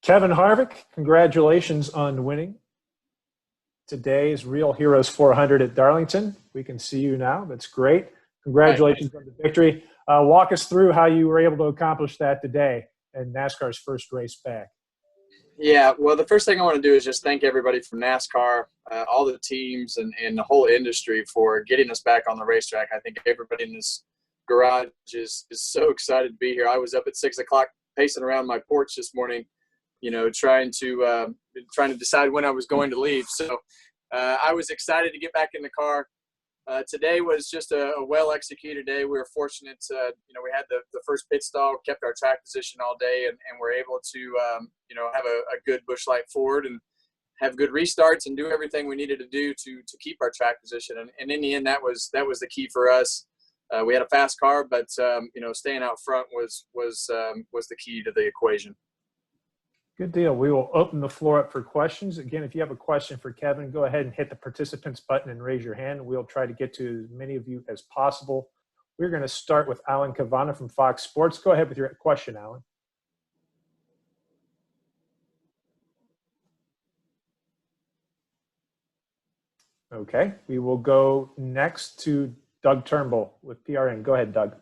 Kevin Harvick, congratulations on winning today's Real Heroes 400 at Darlington. We can see you now. That's great. Congratulations on the victory. Walk us through how you were able to accomplish that today in NASCAR's first race back. Yeah, well, the first thing I want to do is just thank everybody from NASCAR, all the teams and the whole industry for getting us back on the racetrack. I think everybody in this garage is so excited to be here. I was up at 6 o'clock pacing around my porch this morning, trying to decide when I was going to leave. So I was excited to get back in the car. Today was just a well-executed day. We were fortunate to, we had the first pit stall, kept our track position all day, and were able to, have a good Busch Light Ford and have good restarts and do everything we needed to do to keep our track position. And in the end, that was the key for us. We had a fast car, but staying out front was the key to the equation. Good deal. We will open the floor up for questions. Again, if you have a question for Kevin, go ahead and hit the participants button and raise your hand. We'll try to get to as many of you as possible. We're going to start with Alan Cavana from Fox Sports. Go ahead with your question, Alan. Okay, we will go next to Doug Turnbull with PRN. Go ahead, Doug.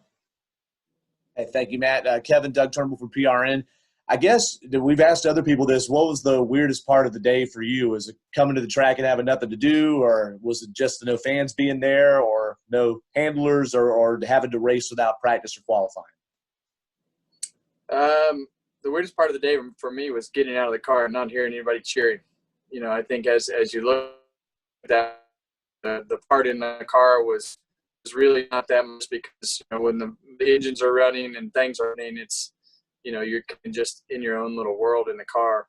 Hey, thank you, Matt. Kevin, Doug Turnbull from PRN. I guess we've asked other people this. What was the weirdest part of the day for you? Was it coming to the track and having nothing to do, or was it just no fans being there, or no handlers, or having to race without practice or qualifying? The weirdest part of the day for me was getting out of the car and not hearing anybody cheering. I think as you look at that, the part in the car was really not that much, because when the engines are running and things are running, it's you're just in your own little world in the car.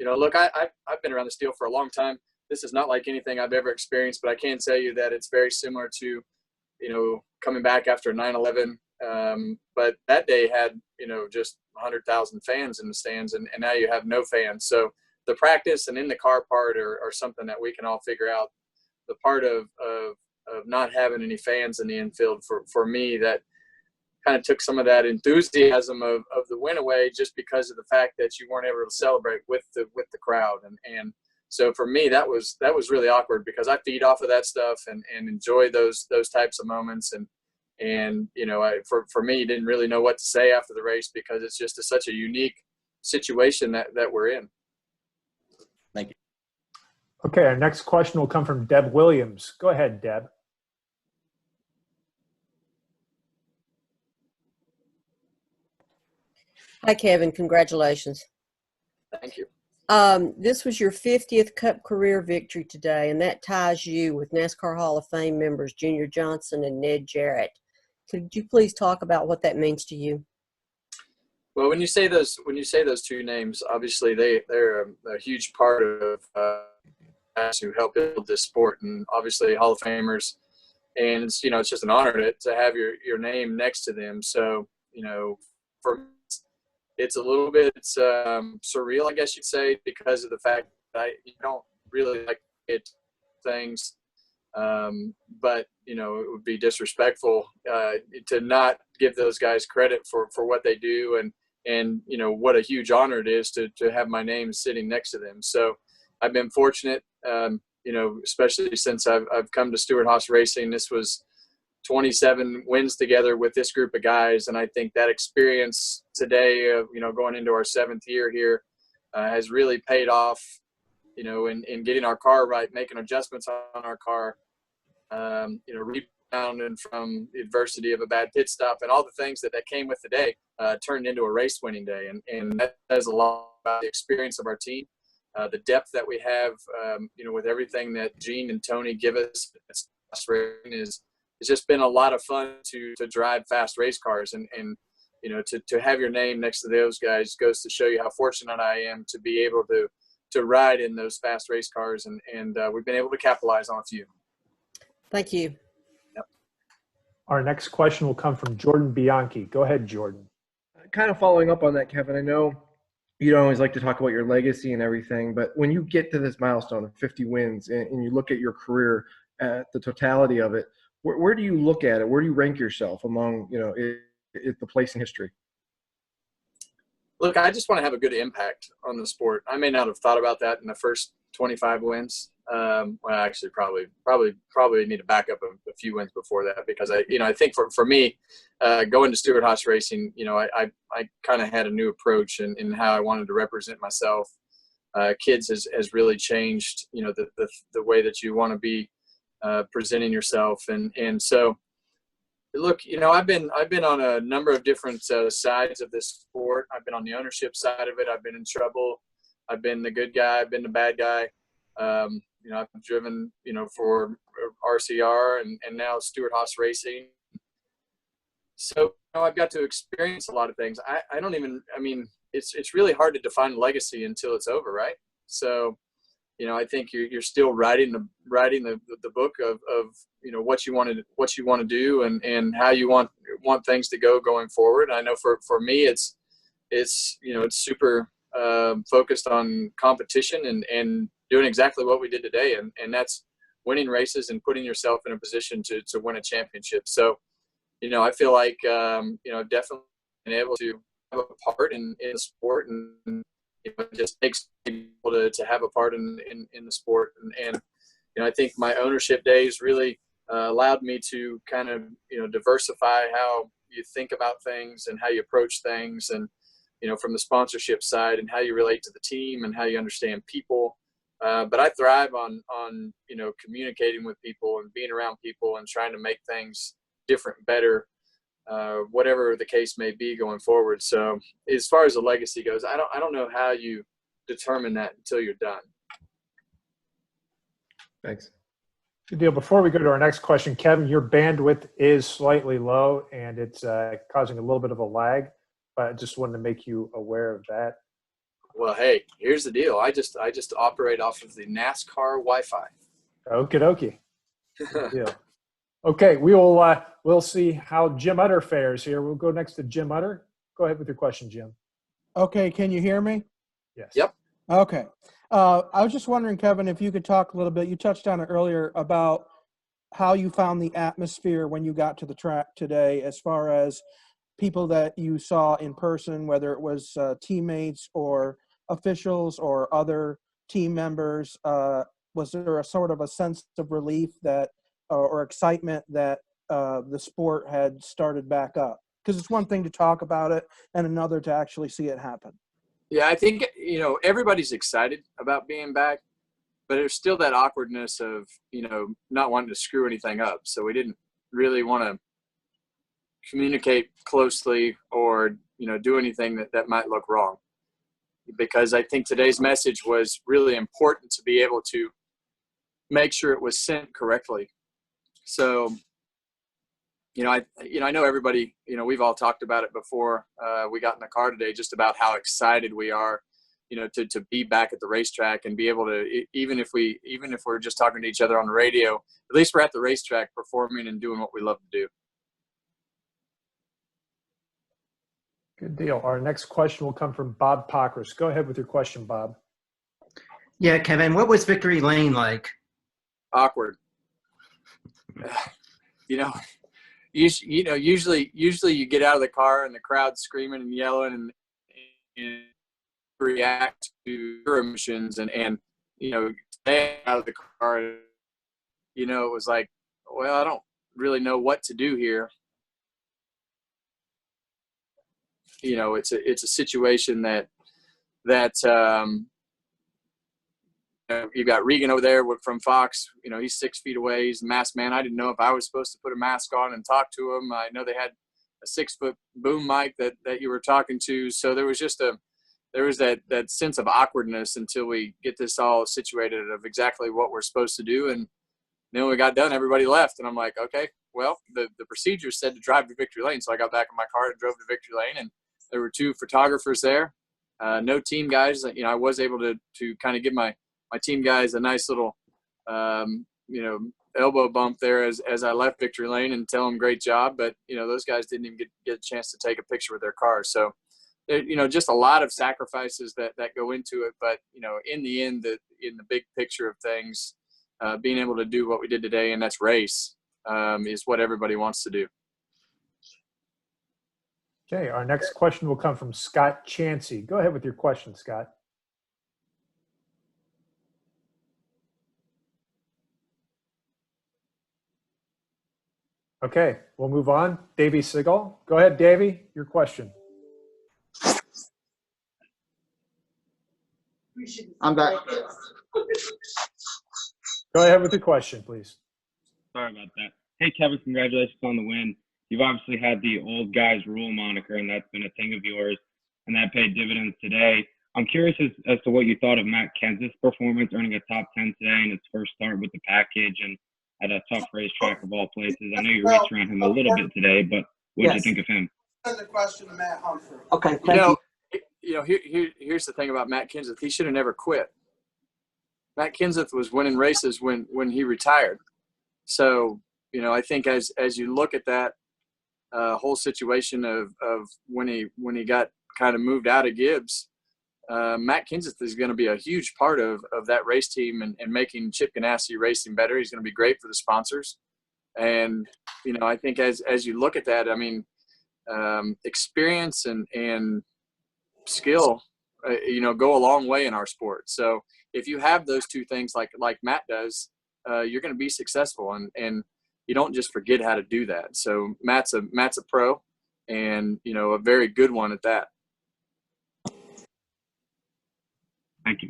Look, I've been around this deal for a long time. This is not like anything I've ever experienced, but I can tell you that it's very similar to, coming back after 9/11. But that day had, just 100,000 fans in the stands, and now you have no fans. So the practice and in the car part are something that we can all figure out. The part of not having any fans in the infield, for me, that kind of took some of that enthusiasm of the win away, just because of the fact that you weren't able to celebrate with the crowd. And so for me, that was really awkward, because I feed off of that stuff and enjoy those types of moments. And for me, didn't really know what to say after the race, because it's just such a unique situation that we're in. Thank you. Okay, our next question will come from Deb Williams. Go ahead, Deb. Hi, Kevin. Congratulations. Thank you. This was your 50th Cup career victory today, and that ties you with NASCAR Hall of Fame members Junior Johnson and Ned Jarrett. Could you please talk about what that means to you? Well, when you say those two names, obviously they're a huge part of guys who help build this sport, and obviously Hall of Famers. And it's just an honor to have your name next to them. So for me, it's a little bit surreal, I guess you'd say, because of the fact that I don't really like it things. But it would be disrespectful to not give those guys credit for what they do, and what a huge honor it is to have my name sitting next to them. So I've been fortunate, especially since I've come to Stewart-Haas Racing. This was 27 wins together with this group of guys, and I think that experience today of going into our 7th year here has really paid off. In getting our car right, making adjustments on our car, rebounding from the adversity of a bad pit stop, and all the things that came with the day turned into a race-winning day, and that says a lot about the experience of our team, the depth that we have, with everything that Gene and Tony give us. It's just been a lot of fun to drive fast race cars, and to have your name next to those guys goes to show you how fortunate I am to be able to ride in those fast race cars, and we've been able to capitalize on a few. Thank you. Yep. Our next question will come from Jordan Bianchi. Go ahead, Jordan. Kind of following up on that, Kevin, I know you don't always like to talk about your legacy and everything, but when you get to this milestone of 50 wins and you look at your career, at the totality of it, where do you look at it? Where do you rank yourself among, the place in history? Look, I just want to have a good impact on the sport. I may not have thought about that in the first 25 wins. Well, actually, probably need to back up a few wins before that, because I think for me, going to Stewart-Haas Racing, I kind of had a new approach in how I wanted to represent myself. Kids has really changed, the way that you want to be presenting yourself, and so. Look, I've been on a number of different sides of this sport. I've been on the ownership side of it. I've been in trouble. I've been the good guy. I've been the bad guy. I've driven, for RCR and now Stewart-Haas Racing. So I've got to experience a lot of things. It's really hard to define legacy until it's over, right? So, I think you're still writing the book of what you want to do and how you want things to go going forward. I know for me it's super focused on competition and doing exactly what we did today, and that's winning races and putting yourself in a position to win a championship. So I feel like definitely being able to have a part in the sport, and it just takes people to have a part in the sport. And I think my ownership days really allowed me to kind of, diversify how you think about things and how you approach things, and, from the sponsorship side and how you relate to the team and how you understand people. But I thrive on communicating with people and being around people and trying to make things different, better, whatever the case may be going forward. So as far as the legacy goes, I don't know how you determine that until you're done. Thanks. Good deal. Before we go to our next question, Kevin, your bandwidth is slightly low and it's causing a little bit of a lag, but I just wanted to make you aware of that. Well, hey, here's the deal. I just operate off of the NASCAR Wi-Fi. Okie dokie. Good deal. Okay, we'll see how Jim Utter fares here. We'll go next to Jim Utter. Go ahead with your question, Jim. Okay, can you hear me? Yes. Yep. Okay. I was just wondering, Kevin, if you could talk a little bit. You touched on it earlier about how you found the atmosphere when you got to the track today, as far as people that you saw in person, whether it was teammates or officials or other team members. Was there a sort of a sense of relief that or excitement that the sport had started back up? Because it's one thing to talk about it and another to actually see it happen. Yeah, I think, everybody's excited about being back, but there's still that awkwardness of, not wanting to screw anything up. So we didn't really want to communicate closely or, do anything that might look wrong. Because I think today's message was really important to be able to make sure it was sent correctly. So, I know everybody, we've all talked about it before we got in the car today, just about how excited we are, to be back at the racetrack and be able to, even if we're just talking to each other on the radio, at least we're at the racetrack performing and doing what we love to do. Good deal. Our next question will come from Bob Pockers. Go ahead with your question, Bob. Yeah, Kevin, what was Victory Lane like? Awkward. Usually you get out of the car and the crowd's screaming and yelling and react to your emotions and stay out of the car. It was like, well, I don't really know what to do here. It's a situation that you've got Regan over there from Fox. He's 6 feet away. He's a masked man. I didn't know if I was supposed to put a mask on and talk to him. I know they had a 6-foot boom mic that you were talking to. So there was that sense of awkwardness until we get this all situated of exactly what we're supposed to do. And then when we got done, everybody left. And I'm like, okay, well, the procedure said to drive to Victory Lane. So I got back in my car and drove to Victory Lane. And there were 2 photographers there, no team guys. I was able to kind of give my team guys a nice little, elbow bump there as I left Victory Lane and tell them great job. But, those guys didn't even get a chance to take a picture with their cars. So, just a lot of sacrifices that go into it. But, in the end, in the big picture of things, being able to do what we did today, and that's race, is what everybody wants to do. Okay, our next question will come from Scott Chansey. Go ahead with your question, Scott. Okay, we'll move on. Davey Sigal. Go ahead, Davey, your question. I'm back. Go ahead with your question, please. Sorry about that. Hey, Kevin, congratulations on the win. You've obviously had the old guys rule moniker, and that's been a thing of yours, and that paid dividends today. I'm curious as to what you thought of Matt Kenseth's performance, earning a top 10 today in his first start with the package and at a tough racetrack of all places. I know you raced around him a little bit today, but what did you think of him? Send the question to Matt Humphrey. Okay, Here's the thing about Matt Kenseth. He should have never quit. Matt Kenseth was winning races when he retired. So, I think as you look at that whole situation of when he got kind of moved out of Gibbs, Matt Kenseth is going to be a huge part of that race team and making Chip Ganassi Racing better. He's going to be great for the sponsors. And, I think as you look at that, I mean, experience and skill, go a long way in our sport. So if you have those two things like Matt does, you're going to be successful, and you don't just forget how to do that. So Matt's a pro, and a very good one at that. Thank you.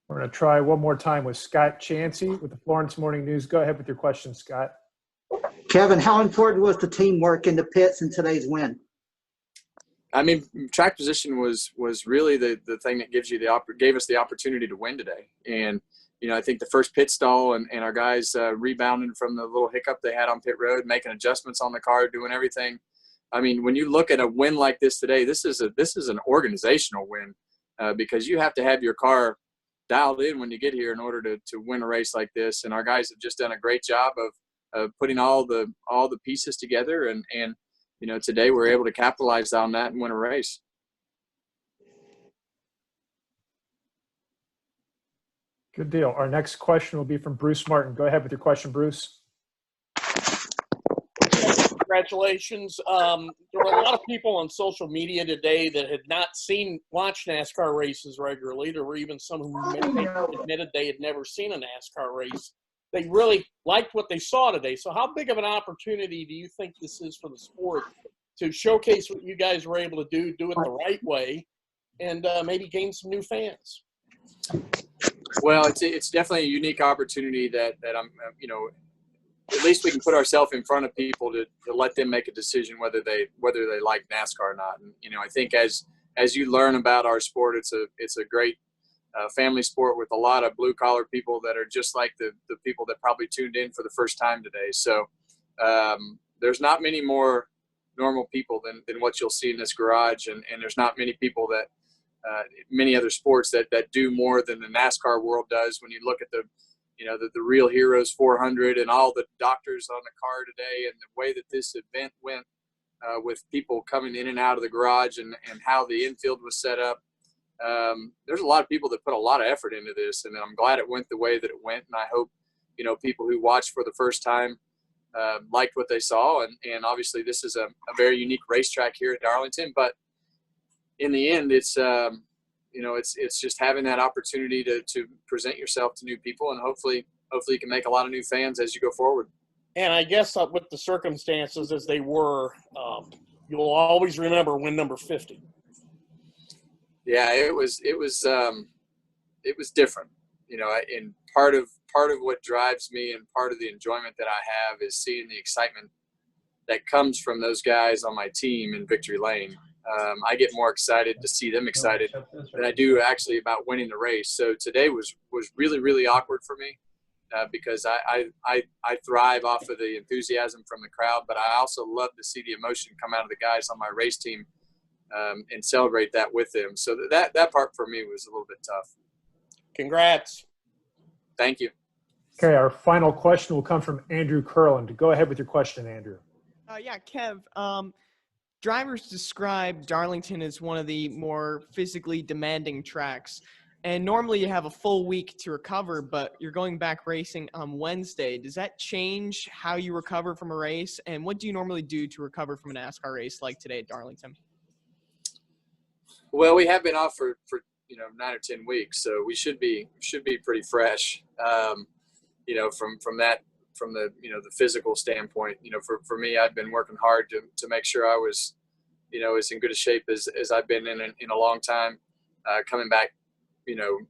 We're going to try one more time with Scott Chansey with the Florence Morning News. Go ahead with your question, Scott. Kevin, how important was the teamwork in the pits in today's win? I mean, track position was really the thing that gave us the opportunity to win today. And, I think the first pit stall and our guys rebounded from the little hiccup they had on pit road, making adjustments on the car, doing everything. I mean, when you look at a win like this today, this is an organizational win because you have to have your car dialed in when you get here in order to win a race like this. And our guys have just done a great job of putting all the pieces together. And today we're able to capitalize on that and win a race. Good deal. Our next question will be from Bruce Martin. Go ahead with your question, Bruce. Congratulations. There were a lot of people on social media today that had not watched NASCAR races regularly. There were even some who admitted they had never seen a NASCAR race. They really liked what they saw today. So how big of an opportunity do you think this is for the sport to showcase what you guys were able to do it the right way, and maybe gain some new fans? Well, it's definitely a unique opportunity that I'm, at least we can put ourselves in front of people to let them make a decision whether they like NASCAR or not. And I think as you learn about our sport, it's a great family sport with a lot of blue collar people that are just like the people that probably tuned in for the first time today. So there's not many more normal people than what you'll see in this garage, and there's not many people that many other sports that do more than the NASCAR world does. When you look at the Real Heroes 400 and all the doctors on the car today, and the way that this event went with people coming in and out of the garage, and how the infield was set up. There's a lot of people that put a lot of effort into this, and I'm glad it went the way that it went. And I hope, people who watched for the first time liked what they saw. And obviously this is a very unique racetrack here at Darlington, but in the end, it's just having that opportunity to present yourself to new people, and hopefully you can make a lot of new fans as you go forward. And I guess with the circumstances as they were, you'll always remember win number 50. Yeah, it was different, and part of what drives me and part of the enjoyment that I have is seeing the excitement that comes from those guys on my team in victory lane. I get more excited to see them excited than I do actually about winning the race. So today was really, really awkward for me because I thrive off of the enthusiasm from the crowd, but I also love to see the emotion come out of the guys on my race team and celebrate that with them. So that part for me was a little bit tough. Congrats. Thank you. Okay, our final question will come from Andrew Curland. Go ahead with your question, Andrew. Yeah, Kev. Drivers describe Darlington as one of the more physically demanding tracks. And normally you have a full week to recover, but you're going back racing on Wednesday. Does that change how you recover from a race? And what do you normally do to recover from a NASCAR race like today at Darlington? Well, we have been off for 9 or 10 weeks, so we should be pretty fresh. From the the physical standpoint. For me, I've been working hard to make sure I was as in good a shape as I've been in a long time. Coming back,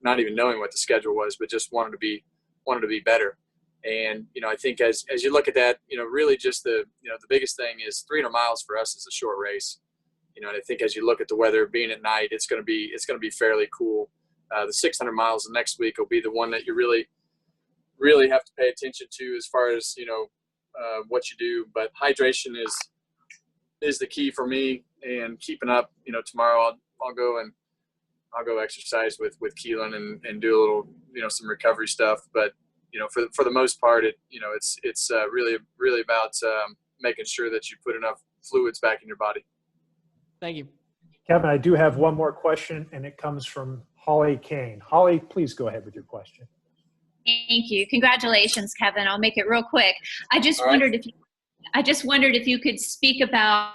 not even knowing what the schedule was, but just wanted to be better. And I think as you look at that, really just the biggest thing is 300 miles for us is a short race. And I think as you look at the weather being at night, it's going to be fairly cool. The 600 miles the next week will be the one that you really have to pay attention to as far as what you do. But hydration is the key for me, and keeping up. Tomorrow I'll go exercise with Keelan and do a little some recovery stuff. But for the most part, it's really about making sure that you put enough fluids back in your body. Thank you. Kevin, I do have one more question, and it comes from Holly Kane. Holly, please go ahead with your question. Thank you. Congratulations, Kevin. I'll make it real quick. I just wondered if you could speak about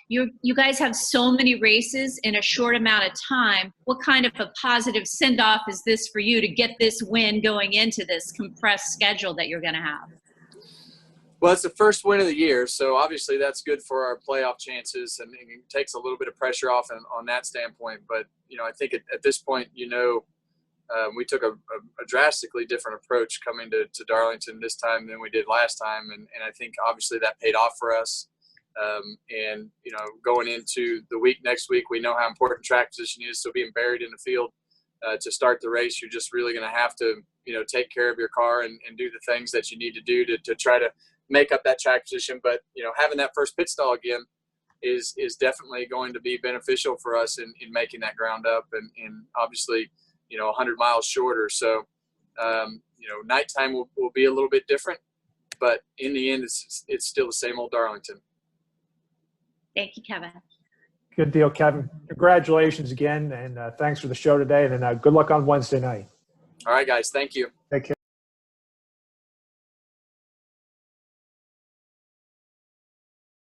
you guys have so many races in a short amount of time. What kind of a positive send-off is this for you to get this win going into this compressed schedule that you're going to have? Well, it's the first win of the year, so obviously that's good for our playoff chances, and it takes a little bit of pressure off on that standpoint. But I think at this point, we took a drastically different approach coming to Darlington this time than we did last time, and I think obviously that paid off for us. And going into the week next week, we know how important track position is. So being buried in the field to start the race, you're just really going to have to take care of your car and do the things that you need to do to try to make up that track position. But having that first pit stall again is definitely going to be beneficial for us in making that ground up, and obviously 100 miles shorter. So nighttime will be a little bit different, but in the end it's still the same old Darlington. Thank you, Kevin. Good deal, Kevin. Congratulations again, and thanks for the show today, and good luck on Wednesday night. All right, guys. Thank you.